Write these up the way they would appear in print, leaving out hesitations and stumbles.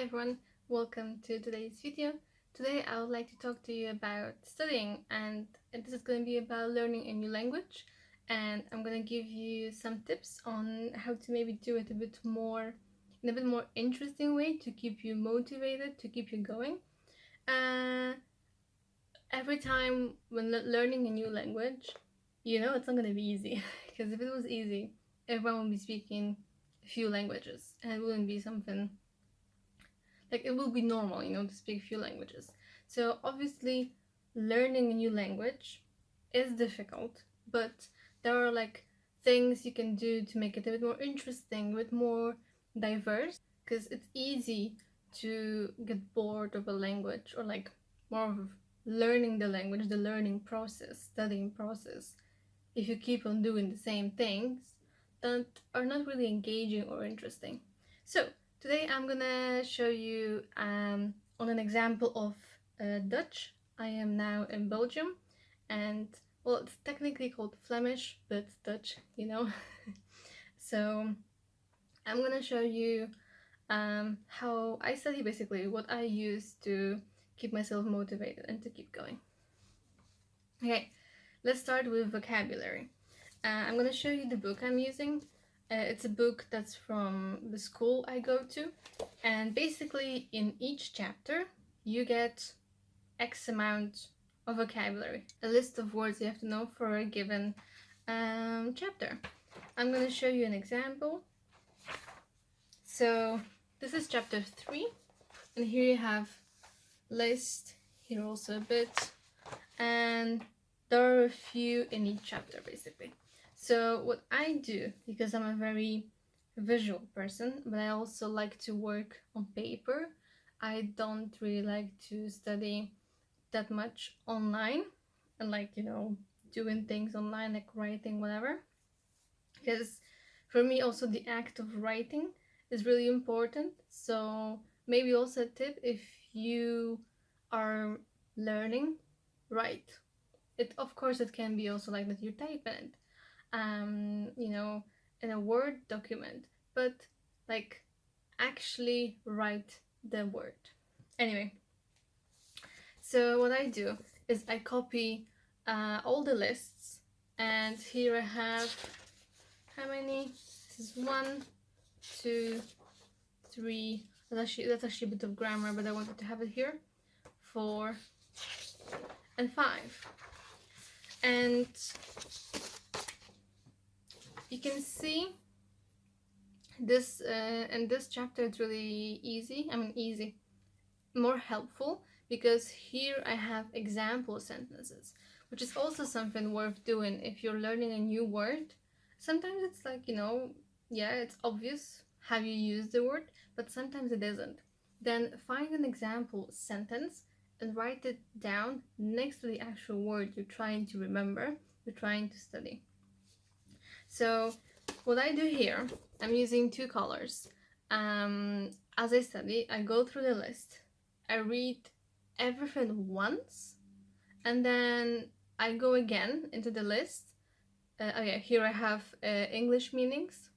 everyone, welcome to today's video. Today I would like to talk to you about studying, and this is going to be about learning a new language, and I'm going to give you some tips on how to maybe do it in a bit more interesting way to keep you motivated, to keep you going. Every time when learning a new language, it's not going to be easy because if it was easy, everyone would be speaking a few languages and it wouldn't be something like it will be normal, to speak a few languages. So obviously learning a new language is difficult, but there are things you can do to make it a bit more interesting, a bit more diverse, because it's easy to get bored of a language or more of learning the language, the learning process, studying process, if you keep on doing the same things that are not really engaging or interesting. So today I'm gonna show you on an example of Dutch. I am now in Belgium, and well, it's technically called Flemish, but it's Dutch, So I'm gonna show you how I study, basically what I use to keep myself motivated and to keep going. Okay, let's start with vocabulary. I'm gonna show you the book I'm using. It's a book that's from the school I go to, and basically in each chapter you get X amount of vocabulary, a list of words you have to know for a given chapter. I'm gonna show you an example. So this is chapter 3, and here you have list, here also a bit, and there are a few in each chapter basically. So what I do, because I'm a very visual person, but I also like to work on paper, I don't really like to study that much online and doing things online, like writing, whatever. Because for me also the act of writing is really important. So maybe also a tip, if you are learning, write. Of course it can be also like that you type in it, in a Word document, but actually write the word. Anyway, so what I do is I copy all the lists, and here I have, how many? This is 1, 2, 3. That's actually a bit of grammar, but I wanted to have it here. 4 and 5. And you can see this in this chapter it's really easy. Easy, more helpful, because here I have example sentences, which is also something worth doing if you're learning a new word. Sometimes it's it's obvious how you use the word, but sometimes it isn't. Then find an example sentence and write it down next to the actual word you're trying to remember, you're trying to study. So what I do here, I'm using 2 colors. As I study, I go through the list, I read everything once, and then I go again into the list. Here I have English meanings.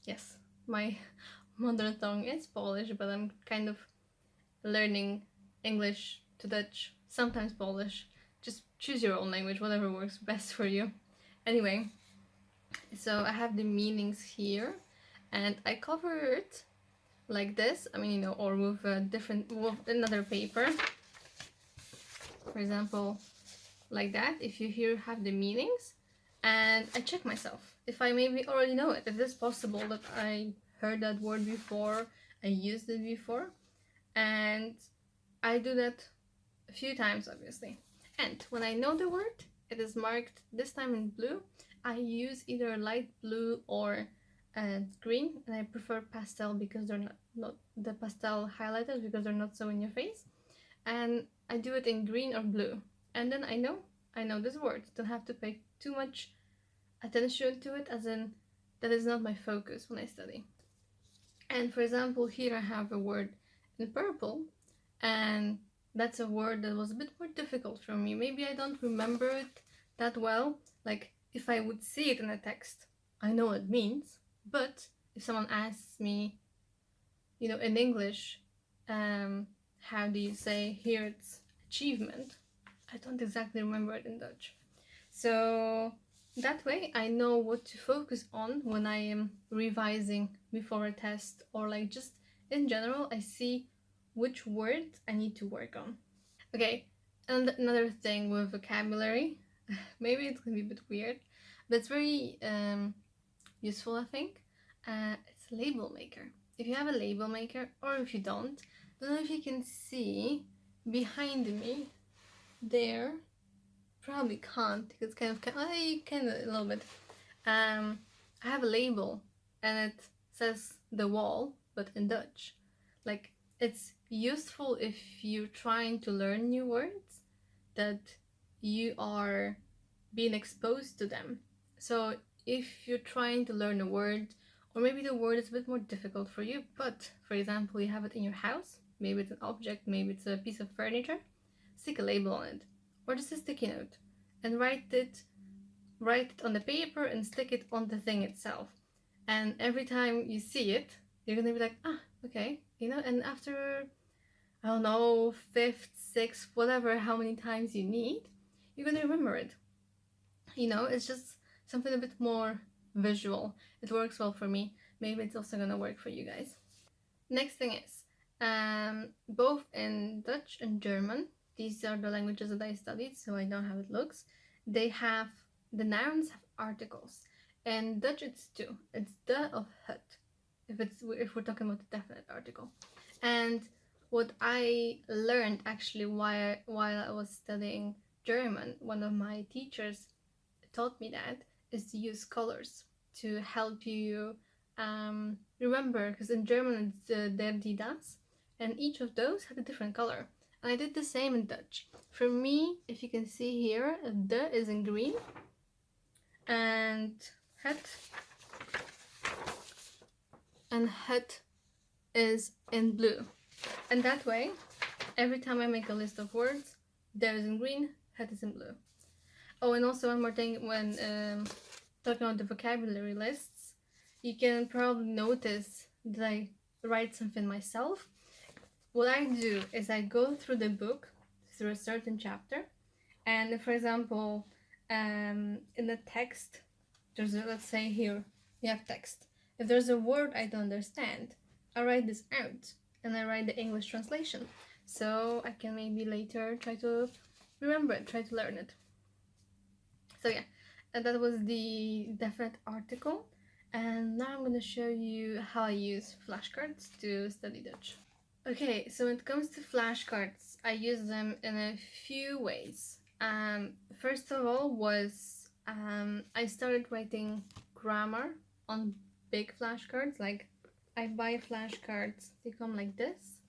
Yes, my mother tongue is Polish, but I'm kind of learning English to Dutch, sometimes Polish. Just choose your own language, whatever works best for you. Anyway, so I have the meanings here, and I cover it like this, or with another paper, for example, like that, if you here have the meanings, and I check myself if I maybe already know it, if it's possible that I heard that word before, I used it before, and I do that a few times, obviously. And when I know the word, it is marked this time in blue. I use either light blue or green, and I prefer pastel because they're not the pastel highlighters, because they're not so in your face. And I do it in green or blue, and then I know this word. Don't have to pay too much attention to it, as in that is not my focus when I study. And for example, here I have a word in purple, and that's a word that was a bit more difficult for me. Maybe I don't remember it that well. Like, if I would see it in a text, I know what it means, but if someone asks me, in English, how do you say here it's achievement? I don't exactly remember it in Dutch. So that way I know what to focus on when I am revising before a test, or like just in general, I see which words I need to work on. Okay, and another thing with vocabulary, maybe it's gonna be a bit weird, but it's very useful, I think. It's a label maker. If you have a label maker, or if you don't know if you can see behind me there. Probably can't because it's kind of a little bit. I have a label and it says the wall, but in Dutch. Like, it's useful if you're trying to learn new words, that you are being exposed to them. So if you're trying to learn a word, or maybe the word is a bit more difficult for you, but for example, you have it in your house, maybe it's an object, maybe it's a piece of furniture, stick a label on it, or just a sticky note, and write it on the paper and stick it on the thing itself. And every time you see it, you're gonna be like, okay, and after, I don't know, fifth, sixth, whatever, how many times you need, you're gonna remember it. It's just something a bit more visual. It works well for me. Maybe it's also gonna work for you guys. Next thing is, both in Dutch and German, these are the languages that I studied, so I know how it looks. The nouns have articles. In Dutch, it's two. It's de of het, if we're talking about a definite article. And what I learned actually while I was studying German, one of my teachers taught me that, is to use colors to help you remember, because in German it's der, die, das, and each of those had a different color. And I did the same in Dutch. For me, if you can see here, de is in green, and het is in blue. And that way, every time I make a list of words, de is in green, het is in blue. Oh, and also one more thing, when talking about the vocabulary lists, you can probably notice that I write something myself. What I do is I go through the book, through a certain chapter, and for example, in the text, let's say here, you have text. If there's a word I don't understand, I write this out, and I write the English translation, so I can maybe later try to remember it, try to learn it. So yeah, and that was the definite article. And now I'm going to show you how I use flashcards to study Dutch. Okay, so when it comes to flashcards, I use them in a few ways. First of all was I started writing grammar on big flashcards. Like, I buy flashcards, they come like this.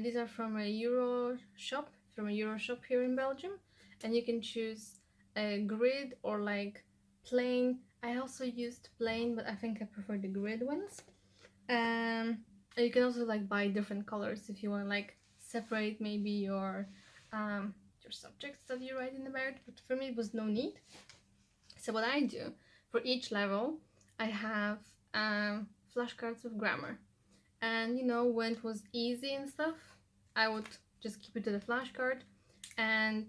These are from a Euro shop here in Belgium, and you can choose a grid or like plain. I also used plain, but I think I prefer the grid ones. And you can also like buy different colors if you want to like separate maybe your subjects that you're writing about, but for me it was no need. So what I do, for each level I have flashcards of grammar, and when it was easy and stuff, I would just keep it to the flashcard, and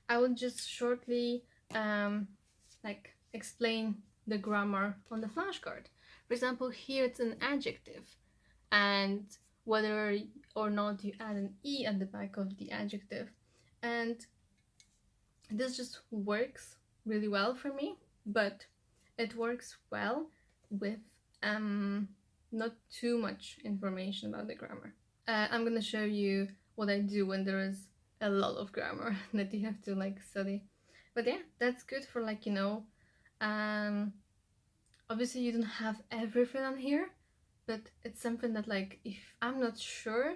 I would just shortly like explain the grammar on the flashcard. For example, here it's an adjective, and whether or not you add an E at the back of the adjective. And this just works really well for me, but it works well with not too much information about the grammar. I'm gonna show you what I do when there is a lot of grammar that you have to like study. But yeah, that's good for like, obviously you don't have everything on here, but it's something that like, if I'm not sure,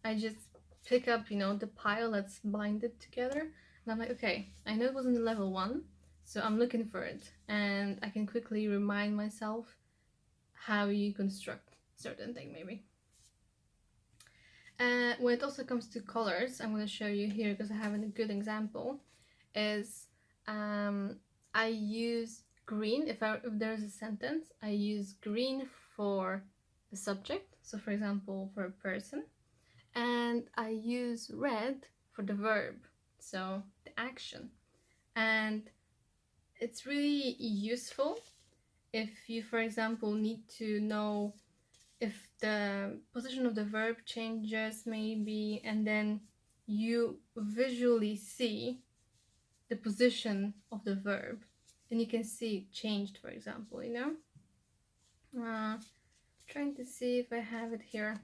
I just pick up, the pile that's binded together, and I'm like, okay, I know it was in level 1, so I'm looking for it, and I can quickly remind myself how you construct certain thing maybe. When it also comes to colors, I'm going to show you here because I have a good example, is I use green. If there's a sentence, I use green for the subject, so for example for a person, and I use red for the verb, so the action. And it's really useful if you, for example, need to know if the position of the verb changes maybe, and then you visually see the position of the verb and you can see it changed, for example, you know. Trying to see if I have it here.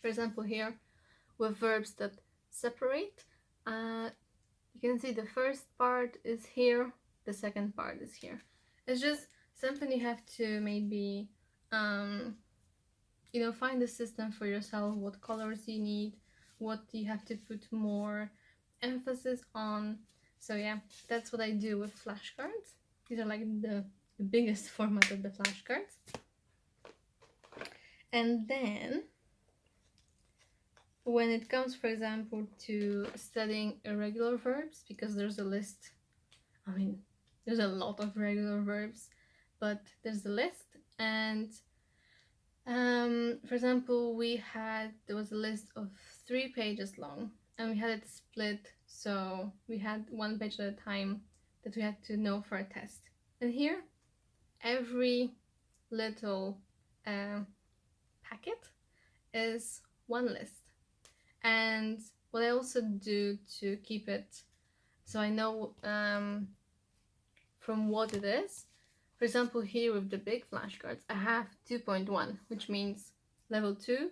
For example, here with verbs that separate, you can see the first part is here, the second part is here. It's just something you have to maybe you know, find the system for yourself, what colors you need, what you have to put more emphasis on. So yeah, that's what I do with flashcards. These are like the biggest format of the flashcards. And then when it comes, for example, to studying irregular verbs, because there's a list, I mean, there's a lot of regular verbs, but there's a list. And for example, there was a list of 3 pages long, and we had it split, so we had 1 page at a time that we had to know for a test. And here, every little packet is 1 list. And what I also do to keep it so I know from what it is, for example, here with the big flashcards, I have 2.1, which means level 2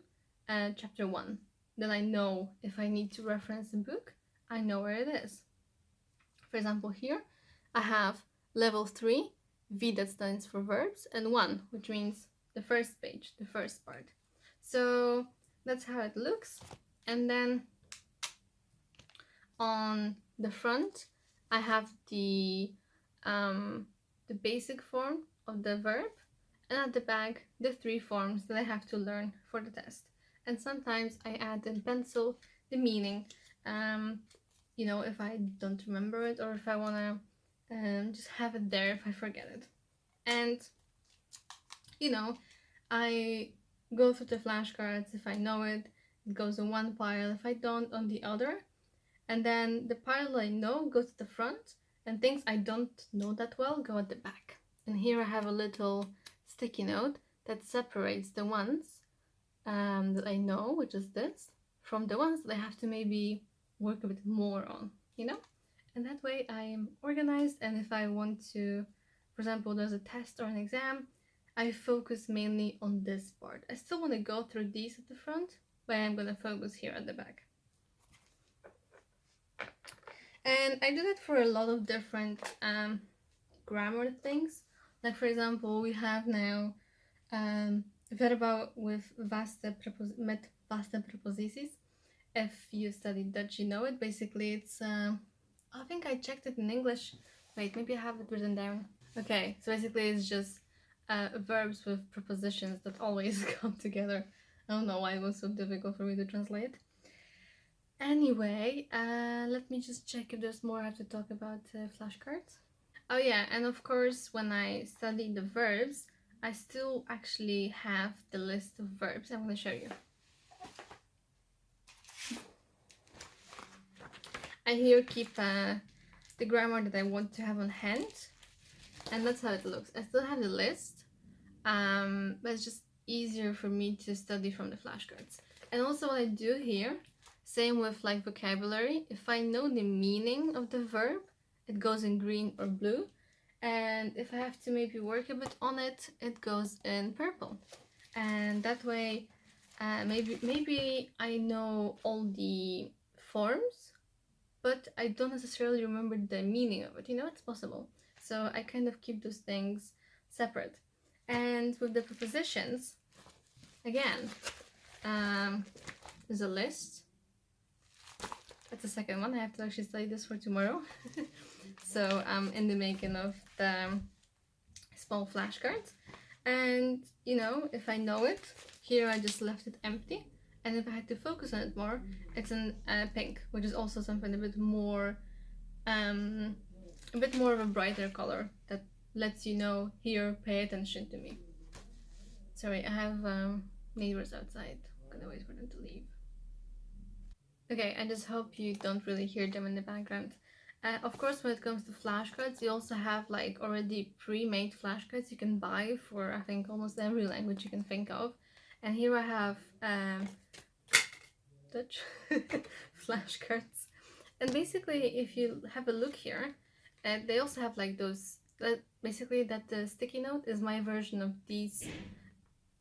and chapter 1. Then I know if I need to reference a book, I know where it is. For example, here I have level 3, V that stands for verbs, and 1, which means the first page, the first part. So that's how it looks. And then on the front, I have the basic form of the verb, and at the back, the 3 forms that I have to learn for the test. And sometimes I add in pencil the meaning, you know, if I don't remember it, or if I want to just have it there if I forget it. And, you know, I go through the flashcards. If I know it, it goes in one pile. If I don't, on the other. And then the pile I know goes to the front, and things I don't know that well go at the back. And here I have a little sticky note that separates the ones that I know, which is this, from the ones that I have to maybe work a bit more on, you know? And that way I am organized, and if I want to, for example, there's a test or an exam, I focus mainly on this part. I still want to go through these at the front, but I'm going to focus here at the back. And I do that for a lot of different grammar things. Like, for example, we have now verba with met vaste preposities. If you studied Dutch, you know it. Basically, it's, I think I checked it in English. Wait, maybe I have it written down. Okay, so basically it's just verbs with prepositions that always come together. I don't know why it was so difficult for me to translate. Anyway, let me just check if there's more I have to talk about flashcards. Oh yeah, and of course when I study the verbs, I still actually have the list of verbs. I'm going to show you. I here keep the grammar that I want to have on hand, and that's how it looks. I still have the list, but it's just easier for me to study from the flashcards. And also what I do here, same with like vocabulary, if I know the meaning of the verb, it goes in green or blue, and if I have to maybe work a bit on it, it goes in purple. And that way maybe I know all the forms, but I don't necessarily remember the meaning of it, you know, it's possible. So I kind of keep those things separate. And with the prepositions, again, there's a list. That's the second one. I have to actually study this for tomorrow. So I'm in the making of the small flashcards. And, you know, if I know it, here I just left it empty. And if I had to focus on it more, it's in pink, which is also something a bit more of a brighter color that lets you know, here, pay attention to me. Sorry, I have neighbors outside. I'm gonna wait for them to leave. Okay, I just hope you don't really hear them in the background. Of course, when it comes to flashcards, you also have like already pre-made flashcards you can buy for I think almost every language you can think of. And here I have Dutch flashcards. And basically, if you have a look here, they also have like those. Basically, that the sticky note is my version of these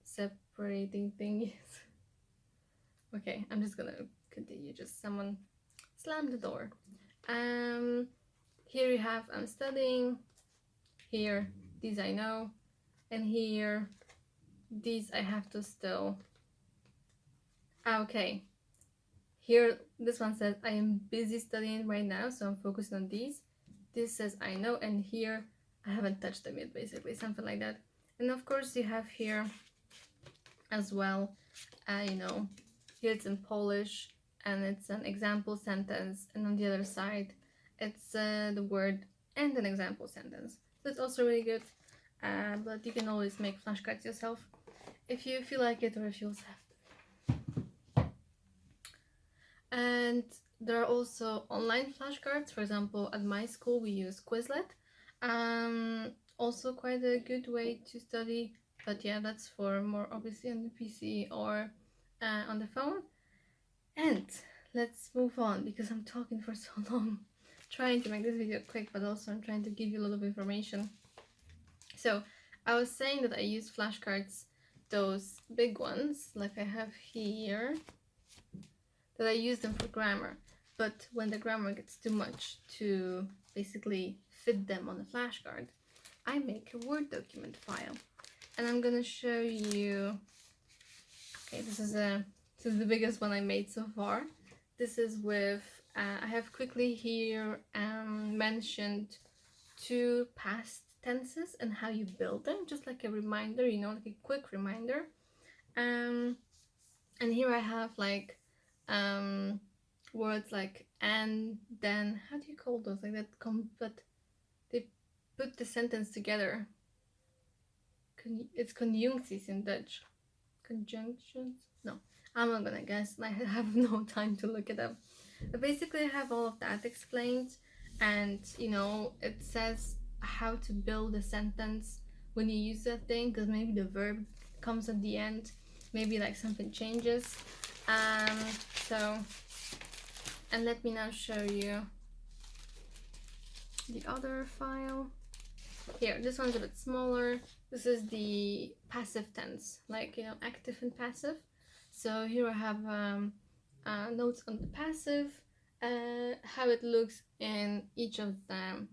separating thingies. Okay, I'm just gonna continue. Just someone slammed the door. Here you have I'm studying. Here, these I know. And here, these I have to still. Okay. Here, this one says I am busy studying right now, so I'm focused on these. This says I know, and here I haven't touched them yet, basically, something like that. And of course, you have here as well, you know, here it's in Polish, and it's an example sentence, and on the other side, it's the word and an example sentence. So it's also really good, but you can always make flashcards yourself if you feel like it, or if you also have. And there are also online flashcards. For example, at my school we use Quizlet. Also quite a good way to study, but yeah, that's for more obviously on the PC or on the phone. And let's move on because I'm talking for so long, trying to make this video quick, but also I'm trying to give you a lot of information. So I was saying that I use flashcards, those big ones like I have here, that I use them for grammar, but when the grammar gets too much to basically fit them on a flashcard, I make a Word document file. And I'm gonna show you, okay, this is the biggest one I made so far. This is with, I have quickly here mentioned 2 past tenses and how you build them, just like a reminder, you know, like a quick reminder. And here I have like words like and, then, how do you call those, like that but they put the sentence together. It's conjuncties in Dutch. Conjunctions? No, I'm not gonna guess. I have no time to look it up. But basically I have all of that explained, and you know, it says how to build a sentence when you use that thing, because maybe the verb comes at the end, maybe like something changes. So, and let me now show you the other file. Here, this one's a bit smaller. This is the passive tense, like, you know, active and passive. So here I have notes on the passive, how it looks in each of the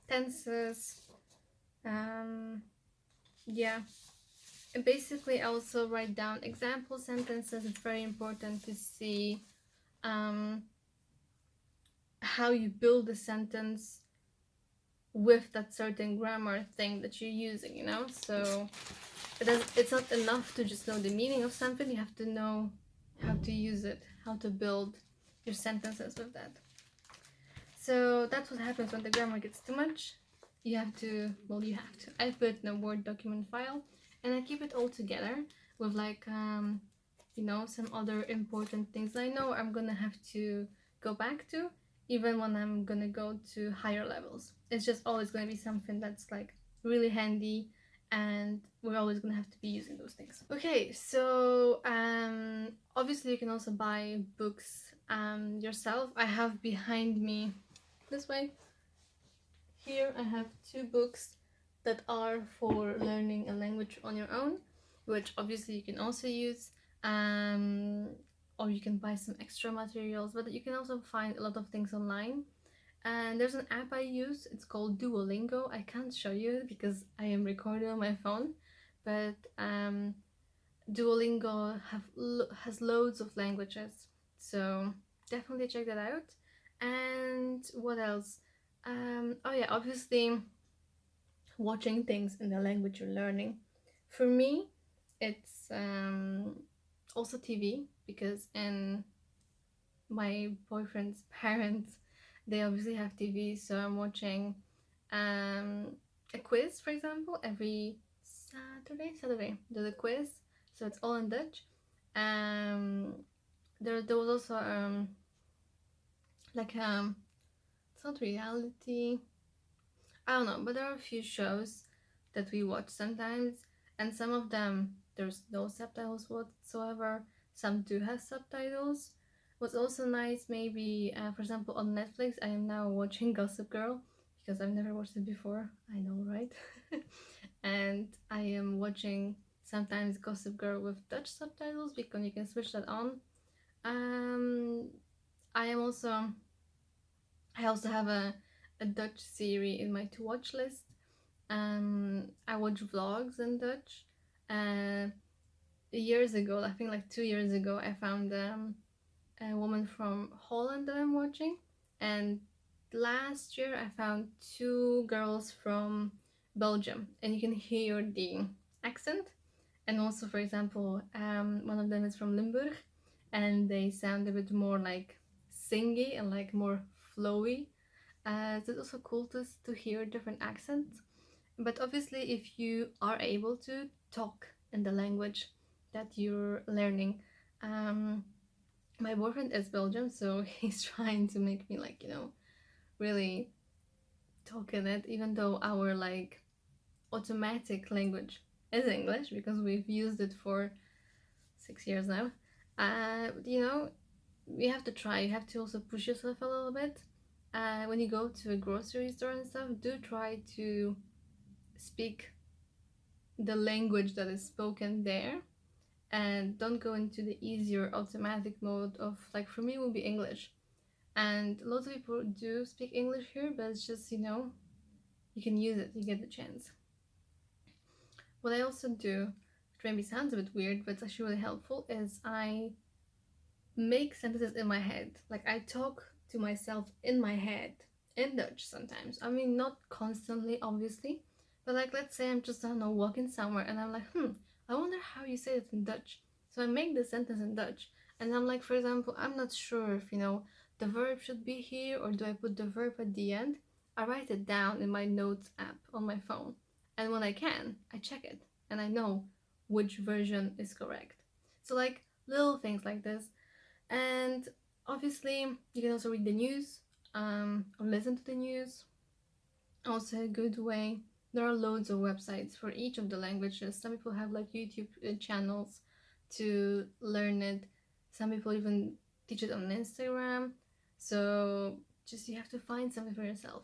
tenses. Yeah. And basically I also write down example sentences. It's very important to see how you build a sentence with that certain grammar thing that you're using, you know? So it's not enough to just know the meaning of something, you have to know how to use it, how to build your sentences with that. So that's what happens when the grammar gets too much. You have to, I put it in a Word document file, and I keep it all together with like, you know, some other important things I know I'm gonna have to go back to, even when I'm gonna go to higher levels. It's just always gonna be something that's like really handy, and we're always gonna have to be using those things. Okay, so obviously you can also buy books yourself. I have behind me, this way, here I have 2 books that are for learning a language on your own, which obviously you can also use, or you can buy some extra materials, but you can also find a lot of things online. And there's an app I use, it's called Duolingo. I can't show you it because I am recording on my phone, but Duolingo has loads of languages, so definitely check that out. And what else? Oh yeah, obviously watching things in the language you're learning. For me, it's also TV, because in my boyfriend's parents, they obviously have TV, so I'm watching a quiz, for example, every Saturday, there's a quiz, so it's all in Dutch. There was also like it's not reality. I don't know, but there are a few shows that we watch sometimes, and some of them there's no subtitles whatsoever. Some do have subtitles. What's also nice, maybe for example on Netflix, I am now watching Gossip Girl because I've never watched it before. I know, right? And I am watching sometimes Gossip Girl with Dutch subtitles because you can switch that on. Um, I am also I also have a Dutch series in my to watch list. I watch vlogs in Dutch. Years ago, I think like 2 years ago, I found a woman from Holland that I'm watching, and last year I found two girls from Belgium, and you can hear the accent. And also, for example, one of them is from Limburg, and they sound a bit more like singy and like more flowy. So it's also cool to hear different accents. But obviously, if you are able to talk in the language that you're learning, my boyfriend is Belgium, so he's trying to make me like really talk in it, even though our like automatic language is English because we've used it for 6 years now. We have to try. You have to also push yourself a little bit. When you go to a grocery store and stuff, do try to speak the language that is spoken there, and don't go into the easier automatic mode of, like, for me it will be English, and a lot of people do speak English here, but it's just you can use it, you get the chance. What I also do, which maybe sounds a bit weird but it's actually really helpful, is I make sentences in my head. Like, I talk to myself in my head in Dutch sometimes. I mean, not constantly, obviously, but like, let's say I'm just, I don't know, walking somewhere and I'm like, I wonder how you say it in Dutch. So I make the sentence in Dutch, and I'm like, for example, I'm not sure if the verb should be here or do I put the verb at the end. I write it down in my notes app on my phone, and when I can, I check it and I know which version is correct. So like little things like this. And obviously, you can also read the news, or listen to the news. Also, a good way. There are loads of websites for each of the languages. Some people have like YouTube channels to learn it. Some people even teach it on Instagram. So just you have to find something for yourself.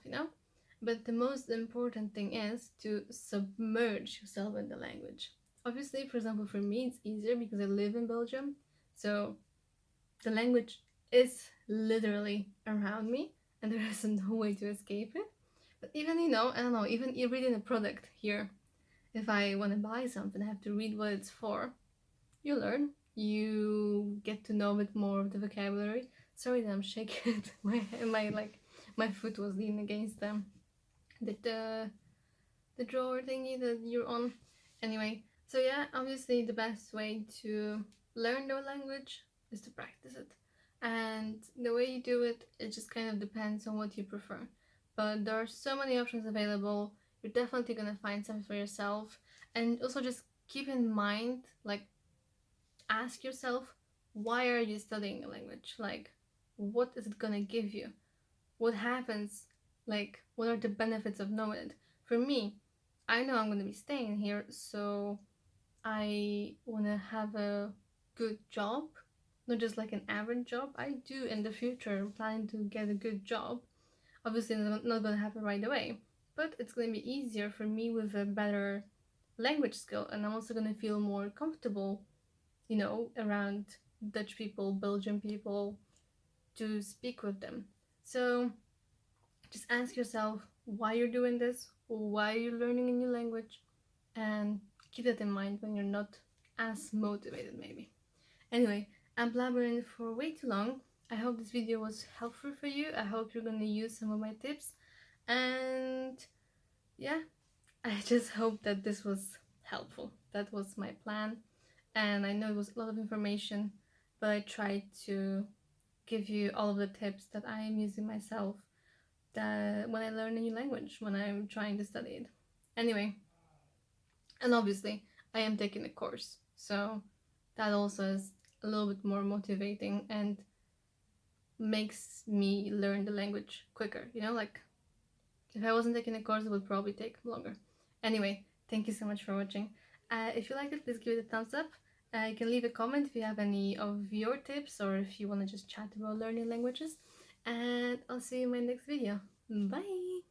But the most important thing is to submerge yourself in the language. Obviously, for example, for me, it's easier because I live in Belgium. So the language is literally around me and there is no way to escape it. But even, I don't know, even reading a product here, if I want to buy something, I have to read what it's for. You learn, you get to know a bit more of the vocabulary. Sorry that I'm shaking. my foot was leaning against the drawer thingy that you're on. Anyway, so yeah, obviously the best way to learn the language is to practice it. And the way you do it, it just kind of depends on what you prefer. But there are so many options available. You're definitely gonna find something for yourself. And also just keep in mind, like, ask yourself, why are you studying a language? Like, what is it gonna give you? What happens? Like, what are the benefits of knowing it? For me, I know I'm gonna be staying here, so I wanna have a good job, not just like an average job. I do in the future plan to get a good job. Obviously, not gonna happen right away, but it's gonna be easier for me with a better language skill, and I'm also gonna feel more comfortable, around Dutch people, Belgian people, to speak with them. So just ask yourself why you're doing this, why you're learning a new language, and keep that in mind when you're not as motivated, maybe. Anyway, I'm blabbering for way too long. I hope this video was helpful for you. I hope you're gonna use some of my tips. And yeah, I just hope that this was helpful. That was my plan. And I know it was a lot of information, but I tried to give you all of the tips that I am using myself that when I learn a new language, when I'm trying to study it. Anyway, And obviously, I am taking a course, so that also is a little bit more motivating and makes me learn the language quicker. You know, like if I wasn't taking a course, it would probably take longer. Anyway, thank you so much for watching. If you liked it, please give it a thumbs up. You can leave a comment if you have any of your tips or if you want to just chat about learning languages. And I'll see you in my next video. Bye!